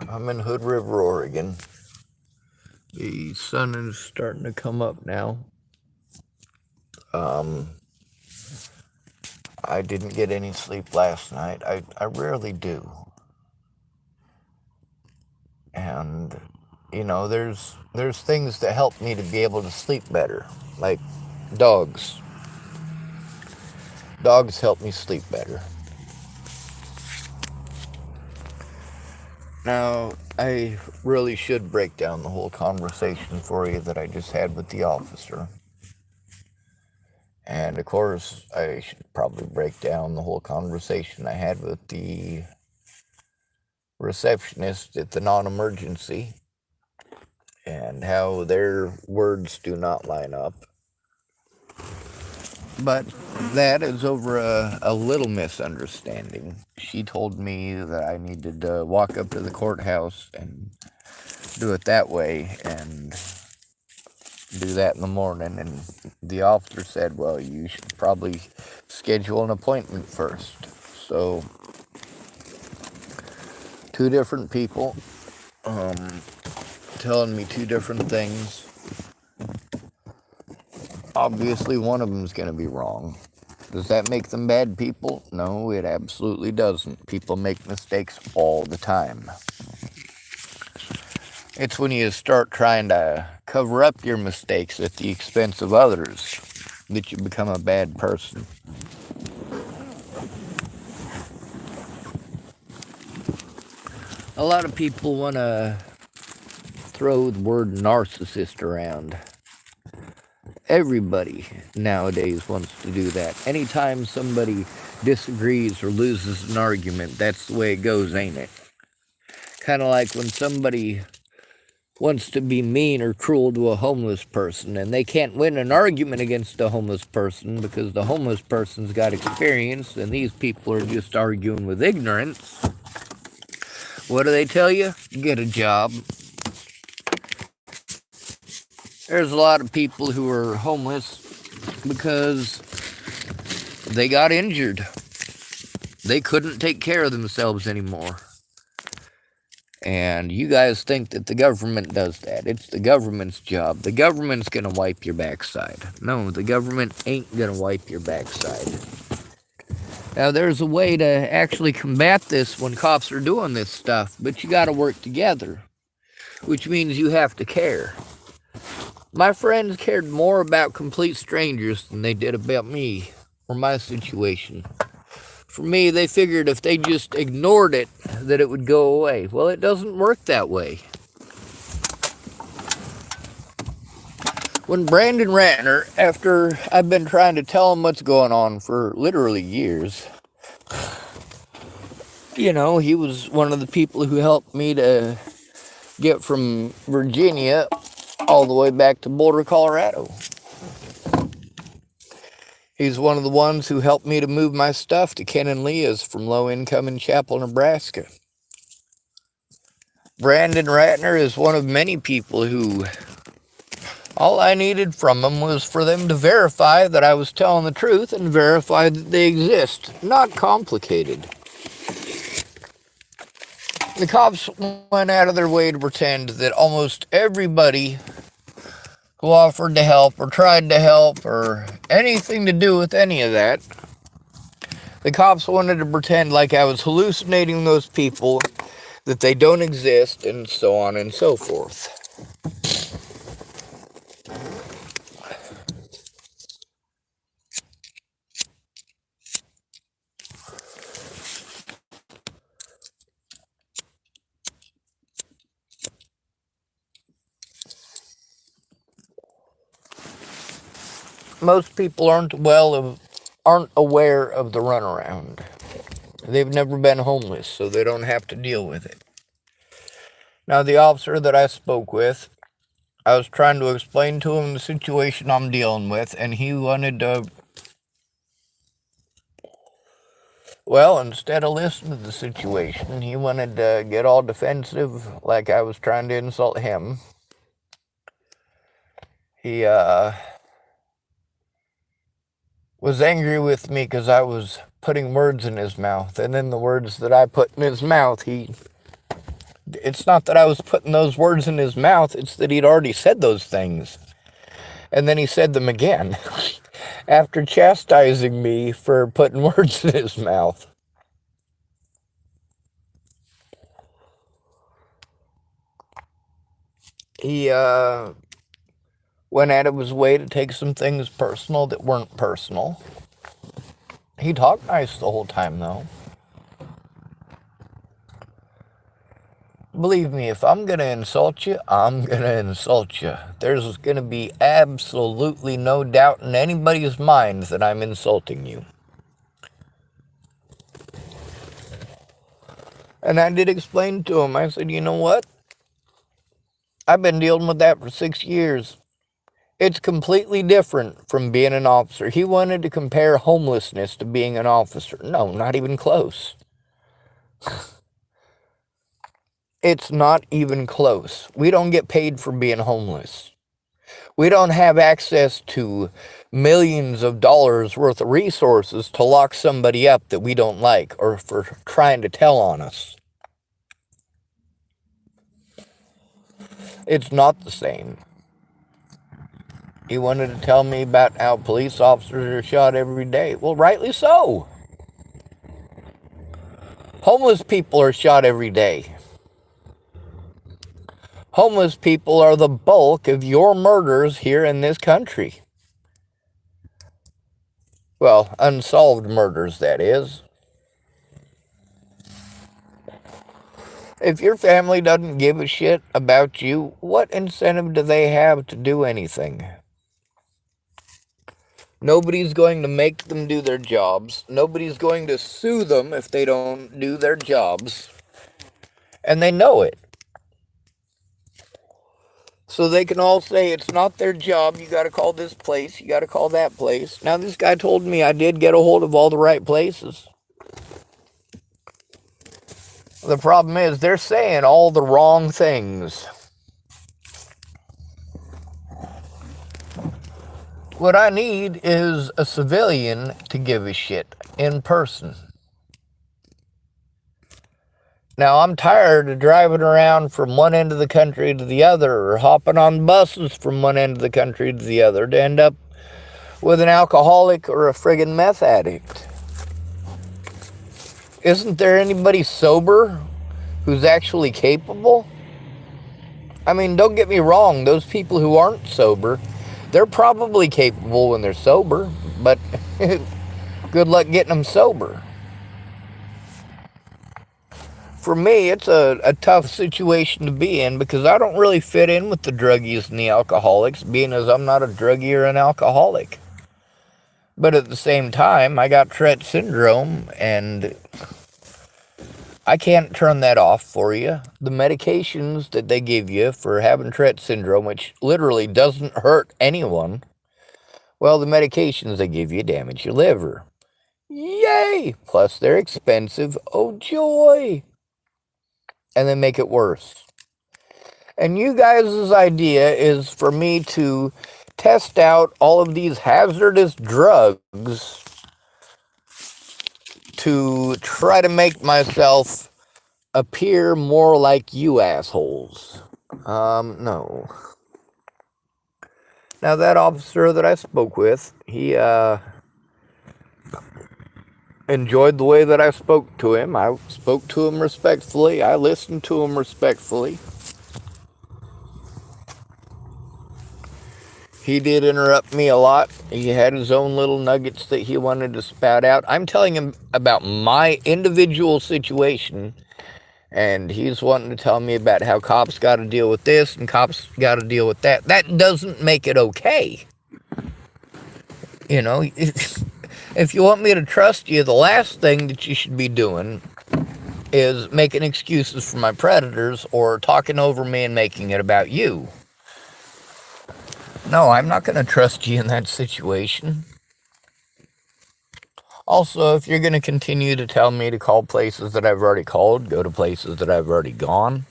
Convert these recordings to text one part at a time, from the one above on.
I'm in Hood River, Oregon. The sun is starting to come up now. I didn't get any sleep last night. I rarely do. And there's things that help me to be able to sleep better. Like dogs. Dogs help me sleep better. Now, I really should break down the whole conversation for you that I just had with the officer. And of course, I should probably break down the whole conversation I had with the receptionist at the non-emergency and how their words do not line up. But that is over a little misunderstanding. She told me that I needed to walk up to the courthouse and do it that way and do that in the morning. And the officer said, well, you should probably schedule an appointment first. So, two different people telling me two different things. Obviously, one of them is going to be wrong. Does that make them bad people? No, it absolutely doesn't. People make mistakes all the time. It's when you start trying to cover up your mistakes at the expense of others that you become a bad person. A lot of people want to throw the word narcissist around. Everybody nowadays wants to do that. Anytime somebody disagrees or loses an argument, that's the way it goes, ain't it? Kind of like when somebody wants to be mean or cruel to a homeless person and they can't win an argument against a homeless person because the homeless person's got experience and these people are just arguing with ignorance. What do they tell you? Get a job. There's a lot of people who are homeless because they got injured. They couldn't take care of themselves anymore. And you guys think that the government does that. It's the government's job. The government's going to wipe your backside. No, the government ain't going to wipe your backside. Now, there's a way to actually combat this when cops are doing this stuff, but you got to work together, which means you have to care. My friends cared more about complete strangers than they did about me or my situation. For me, they figured if they just ignored it, that it would go away. Well, it doesn't work that way. When Brandon Ratner, after I've been trying to tell him what's going on for literally years, he was one of the people who helped me to get from Virginia all the way back to Boulder, Colorado. He's one of the ones who helped me to move my stuff to Ken and Leah's from low income in Chapel, Nebraska. Brandon Ratner is one of many people who all I needed from them was for them to verify that I was telling the truth and verify that they exist. Not complicated. The cops went out of their way to pretend that almost everybody who offered to help or tried to help or anything to do with any of that, the cops wanted to pretend like I was hallucinating those people, that they don't exist, and so on and so forth. Most people aren't aware of the runaround. They've never been homeless, so they don't have to deal with it. Now, the officer that I spoke with, I was trying to explain to him the situation I'm dealing with, and he wanted to, well, instead of listening to the situation, he wanted to get all defensive, like I was trying to insult him. He, was angry with me because I was putting words in his mouth, and then the words that I put in his mouth, he It's not that I was putting those words in his mouth, it's that he'd already said those things. And then he said them again after chastising me for putting words in his mouth. He went out of his way to take some things personal that weren't personal. He talked nice the whole time, though. Believe me, if I'm going to insult you, I'm going to insult you. There's going to be absolutely no doubt in anybody's mind that I'm insulting you. And I did explain to him, I said, you know what? I've been dealing with that for 6 years. It's completely different from being an officer. He wanted to compare homelessness to being an officer. No, not even close. It's not even close. We don't get paid for being homeless. We don't have access to millions of dollars worth of resources to lock somebody up that we don't like or for trying to tell on us. It's not the same. He wanted to tell me about how police officers are shot every day. Well, rightly so. Homeless people are shot every day. Homeless people are the bulk of your murders here in this country. Well, unsolved murders, that is. If your family doesn't give a shit about you, what incentive do they have to do anything? Nobody's going to make them do their jobs. Nobody's going to sue them if they don't do their jobs. And they know it. So they can all say it's not their job. You got to call this place. You got to call that place. Now, this guy told me I did get a hold of all the right places. The problem is they're saying all the wrong things. What I need is a civilian to give a shit in person. Now, I'm tired of driving around from one end of the country to the other or hopping on buses from one end of the country to the other to end up with an alcoholic or a friggin' meth addict. Isn't there anybody sober who's actually capable? I mean, don't get me wrong, those people who aren't sober, they're probably capable when they're sober, but good luck getting them sober. For me, it's a tough situation to be in because I don't really fit in with the druggies and the alcoholics, being as I'm not a druggie or an alcoholic. But at the same time, I got Tourette syndrome, and I can't turn that off for you. The medications that they give you for having Tourette syndrome, which literally doesn't hurt anyone, well, the medications they give you damage your liver. Yay! Plus, they're expensive. Oh, joy! And then make it worse. And you guys' idea is for me to test out all of these hazardous drugs to try to make myself appear more like you assholes. No. Now, that officer that I spoke with, he enjoyed the way that I spoke to him. I spoke to him respectfully. I listened to him respectfully. He did interrupt me a lot. He had his own little nuggets that he wanted to spout out. I'm telling him about my individual situation, and he's wanting to tell me about how cops got to deal with this and cops got to deal with that. That doesn't make it okay. You know, if you want me to trust you, the last thing that you should be doing is making excuses for my predators or talking over me and making it about you. No, I'm not going to trust you in that situation. Also, if you're going to continue to tell me to call places that I've already called, go to places that I've already gone,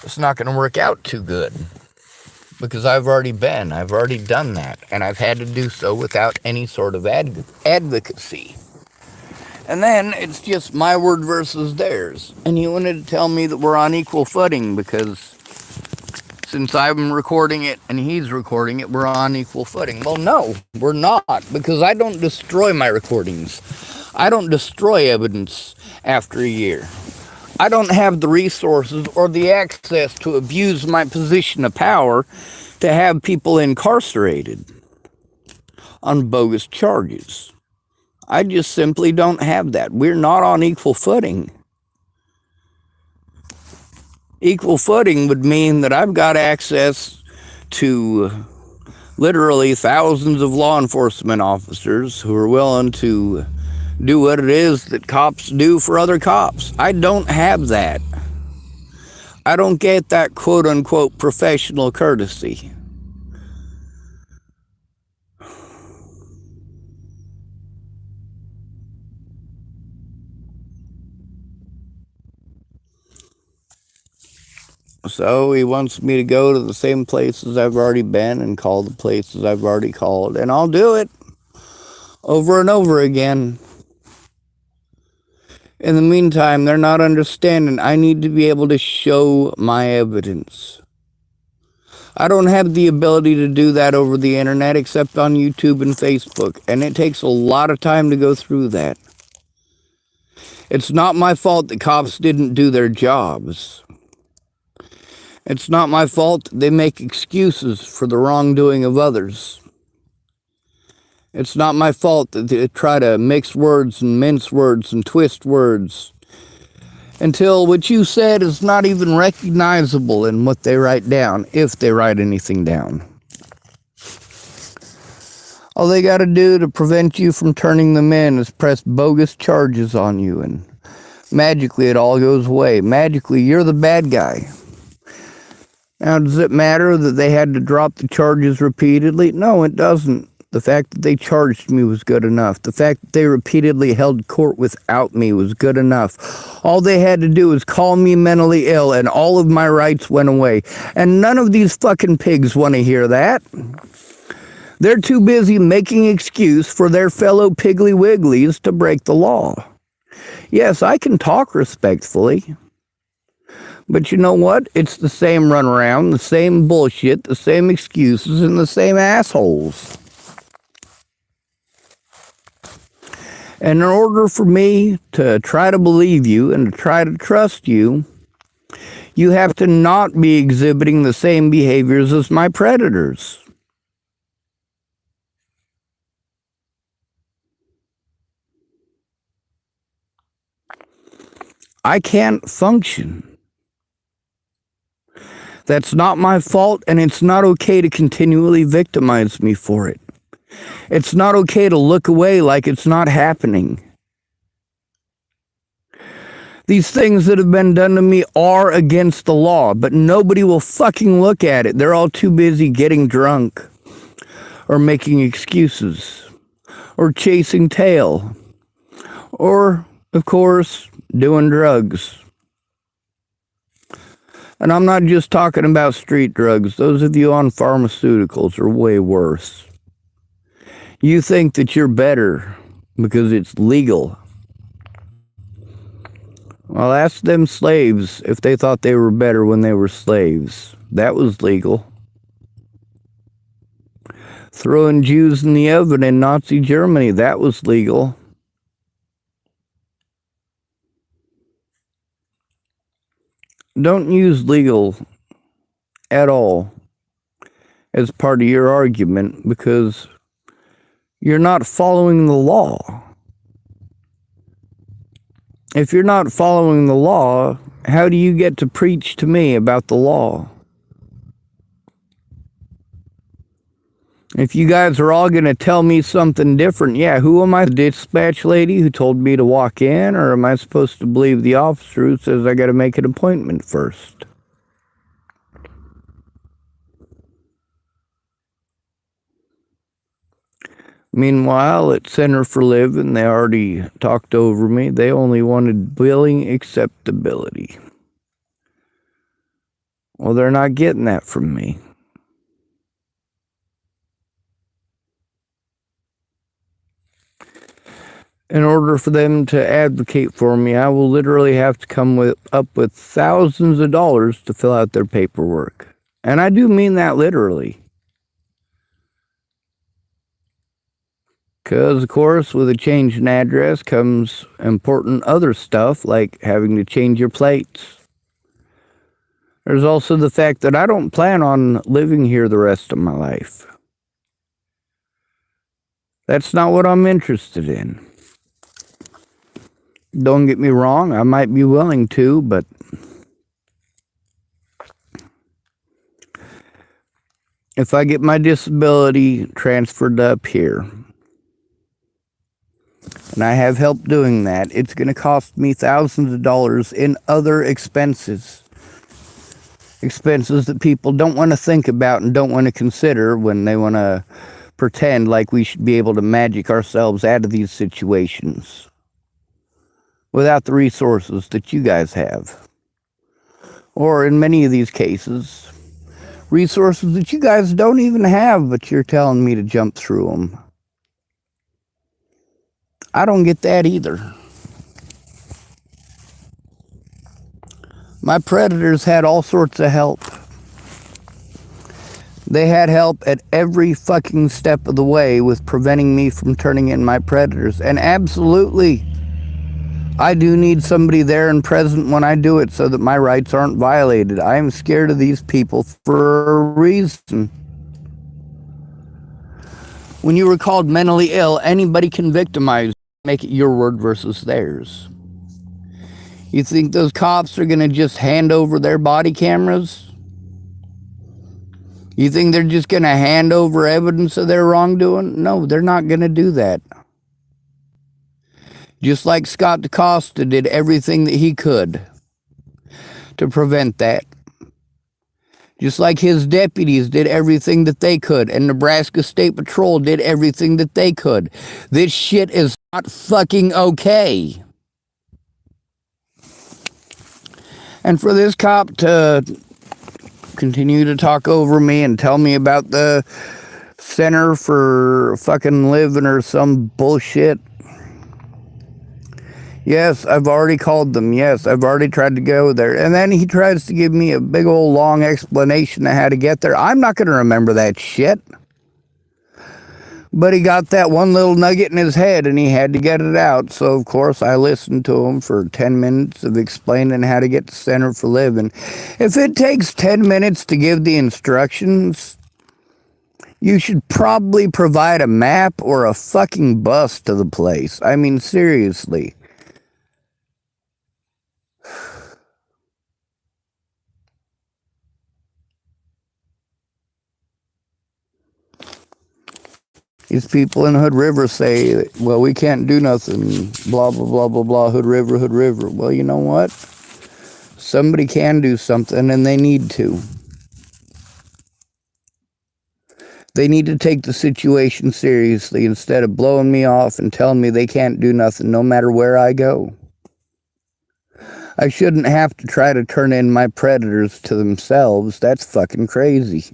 it's not going to work out too good. Because I've already done that, and I've had to do so without any sort of advocacy. And then it's just my word versus theirs. And he wanted to tell me that we're on equal footing because since I'm recording it and he's recording it, we're on equal footing. Well, no, we're not, because I don't destroy my recordings. I don't destroy evidence after a year. I don't have the resources or the access to abuse my position of power to have people incarcerated on bogus charges. I just simply don't have that. We're not on equal footing. Equal footing would mean that I've got access to literally thousands of law enforcement officers who are willing to do what it is that cops do for other cops. I don't have that. I don't get that quote-unquote professional courtesy. So he wants me to go to the same places I've already been and call the places I've already called, and I'll do it over and over again. In the meantime, they're not understanding. I need to be able to show my evidence. I don't have the ability to do that over the internet except on YouTube and Facebook, and it takes a lot of time to go through that. It's not my fault that cops didn't do their jobs. It's not my fault that they make excuses for the wrongdoing of others. It's not my fault that they try to mix words and mince words and twist words until what you said is not even recognizable in what they write down, if they write anything down. All they got to do to prevent you from turning them in is press bogus charges on you, and magically it all goes away. Magically, you're the bad guy. Now, does it matter that they had to drop the charges repeatedly? No, it doesn't. The fact that they charged me was good enough. The fact that they repeatedly held court without me was good enough. All they had to do was call me mentally ill, and all of my rights went away. And none of these fucking pigs want to hear that. They're too busy making excuse for their fellow Piggly Wigglies to break the law. Yes, I can talk respectfully. But you know what? It's the same runaround, the same bullshit, the same excuses, and the same assholes. And in order for me to try to believe you and to try to trust you, you have to not be exhibiting the same behaviors as my predators. I can't function. That's not my fault, and it's not okay to continually victimize me for it. It's not okay to look away like it's not happening. These things that have been done to me are against the law, but nobody will fucking look at it. They're all too busy getting drunk, or making excuses, or chasing tail, or, of course, doing drugs. And I'm not just talking about street drugs. Those of you on pharmaceuticals are way worse. You think that you're better because it's legal. Well, ask them slaves if they thought they were better when they were slaves. That was legal. Throwing Jews in the oven in Nazi Germany, that was legal. Don't use legal at all as part of your argument, because you're not following the law. If you're not following the law, how do you get to preach to me about the law? If you guys are all going to tell me something different, yeah, who am I, the dispatch lady who told me to walk in, or am I supposed to believe the officer who says I got to make an appointment first? Meanwhile, at Center for Living, they already talked over me. They only wanted billing acceptability. Well, they're not getting that from me. In order for them to advocate for me, I will literally have to come up with thousands of dollars to fill out their paperwork. And I do mean that literally. Because, of course, with a change in address comes important other stuff, like having to change your plates. There's also the fact that I don't plan on living here the rest of my life. That's not what I'm interested in. Don't get me wrong, I might be willing to, but if I get my disability transferred up here, and I have help doing that, it's going to cost me thousands of dollars in other expenses. Expenses that people don't want to think about and don't want to consider when they want to pretend like we should be able to magic ourselves out of these situations without the resources that you guys have. Or in many of these cases, resources that you guys don't even have, but you're telling me to jump through them. I don't get that either. My predators had all sorts of help. They had help at every fucking step of the way with preventing me from turning in my predators. And absolutely, I do need somebody there and present when I do it so that my rights aren't violated. I am scared of these people for a reason. When you were called mentally ill, anybody can victimize. Make it your word versus theirs. You think those cops are going to just hand over their body cameras? You think they're just going to hand over evidence of their wrongdoing? No, they're not going to do that. Just like Scott DaCosta did everything that he could to prevent that. Just like his deputies did everything that they could, and Nebraska State Patrol did everything that they could. This shit is not fucking okay. And for this cop to continue to talk over me and tell me about the Center for fucking Living or some bullshit. Yes, I've already called them. Yes, I've already tried to go there. And then he tries to give me a big old long explanation of how to get there. I'm not going to remember that shit. But he got that one little nugget in his head and he had to get it out. So, of course, I listened to him for 10 minutes of explaining how to get to Center for Living. If it takes 10 minutes to give the instructions, you should probably provide a map or a fucking bus to the place. I mean, seriously. These people in Hood River say, well, we can't do nothing, blah, blah, blah, blah, blah, Hood River, Hood River. Well, you know what? Somebody can do something, and they need to. They need to take the situation seriously instead of blowing me off and telling me they can't do nothing no matter where I go. I shouldn't have to try to turn in my predators to themselves. That's fucking crazy.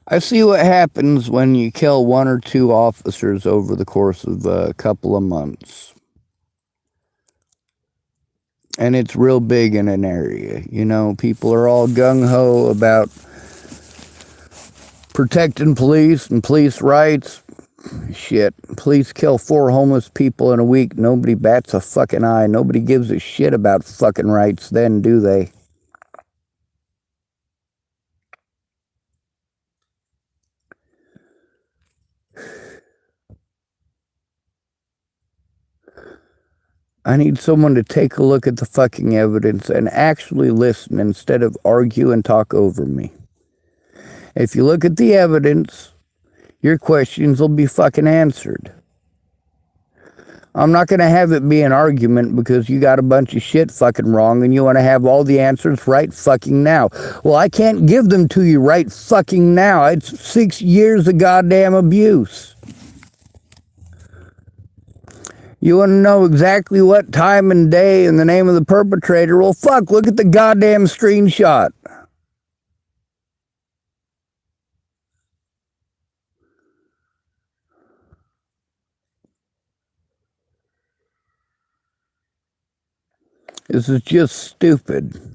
I see what happens when you kill one or two officers over the course of a couple of months. And it's real big in an area. You know, people are all gung-ho about protecting police and police rights. Shit, police kill 4 homeless people in a week. Nobody bats a fucking eye. Nobody gives a shit about fucking rights then, do they? I need someone to take a look at the fucking evidence and actually listen instead of argue and talk over me. If you look at the evidence, your questions will be fucking answered. I'm not going to have it be an argument because you got a bunch of shit fucking wrong and you want to have all the answers right fucking now. Well, I can't give them to you right fucking now. It's 6 years of goddamn abuse. You want to know exactly what time and day and the name of the perpetrator? Well, fuck, look at the goddamn screenshot. This is just stupid.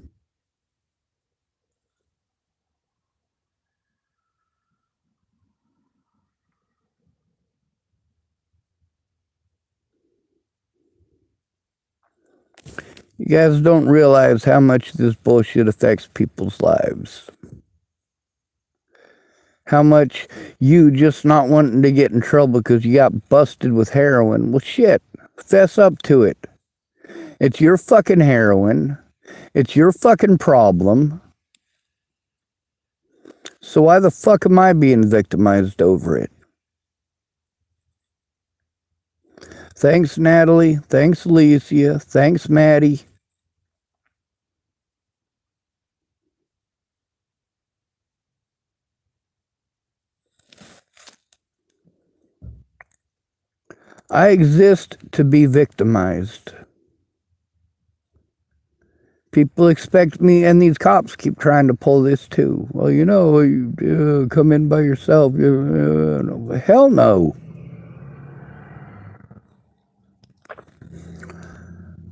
You guys don't realize how much this bullshit affects people's lives. How much you just not wanting to get in trouble because you got busted with heroin. Well, shit, fess up to it. It's your fucking heroin. It's your fucking problem. So why the fuck am I being victimized over it? Thanks, Natalie. Thanks, Alicia. Thanks, Maddie. I exist to be victimized. People expect me, and these cops keep trying to pull this too. Well, you know, you come in by yourself. Hell no.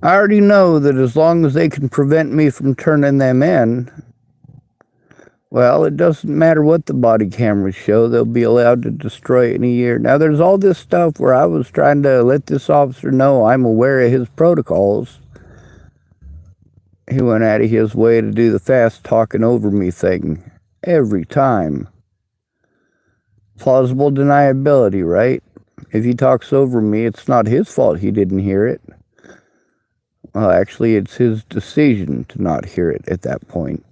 I already know that as long as they can prevent me from turning them in, well, it doesn't matter what the body cameras show, they'll be allowed to destroy it in a year. Now, there's all this stuff where I was trying to let this officer know I'm aware of his protocols. He went out of his way to do the fast talking over me thing every time. Plausible deniability, right? If he talks over me, it's not his fault he didn't hear it. Well, actually, it's his decision to not hear it at that point.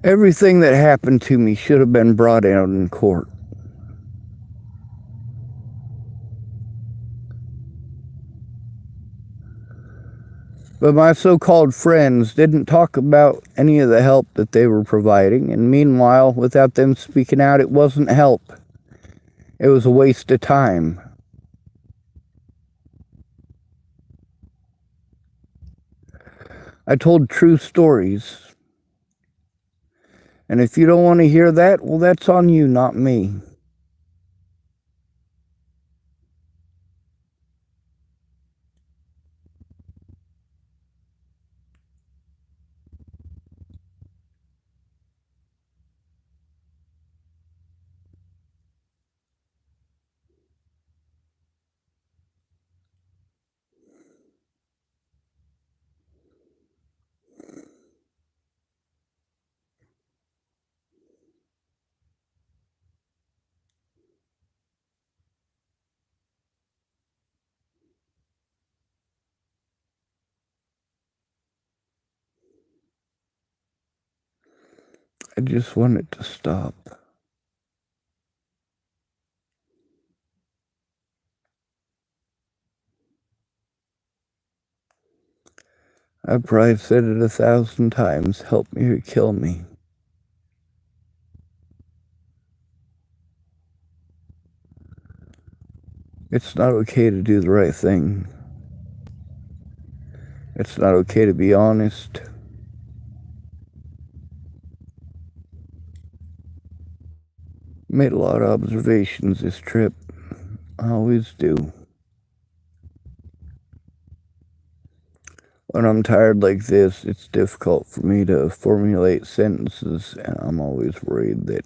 Everything that happened to me should have been brought out in court. But my so-called friends didn't talk about any of the help that they were providing, and meanwhile, without them speaking out, it wasn't help. It was a waste of time. I told true stories. And if you don't want to hear that, well, that's on you, not me. I just want it to stop. I've probably said it 1,000 times, help me or kill me. It's not okay to do the right thing. It's not okay to be honest. Made a lot of observations this trip. I always do. When I'm tired like this, it's difficult for me to formulate sentences, and I'm always worried that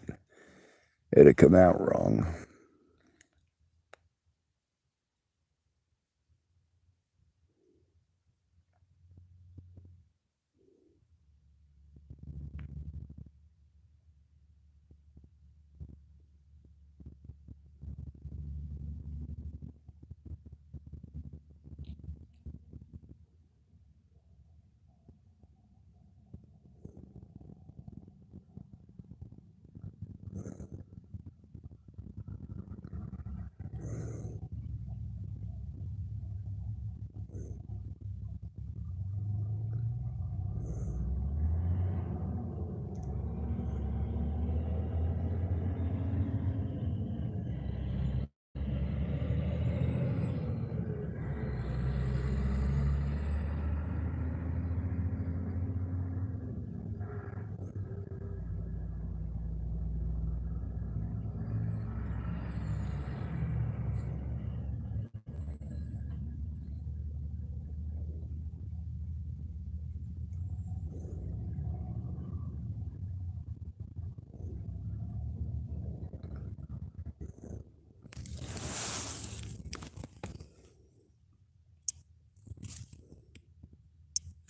it'll come out wrong.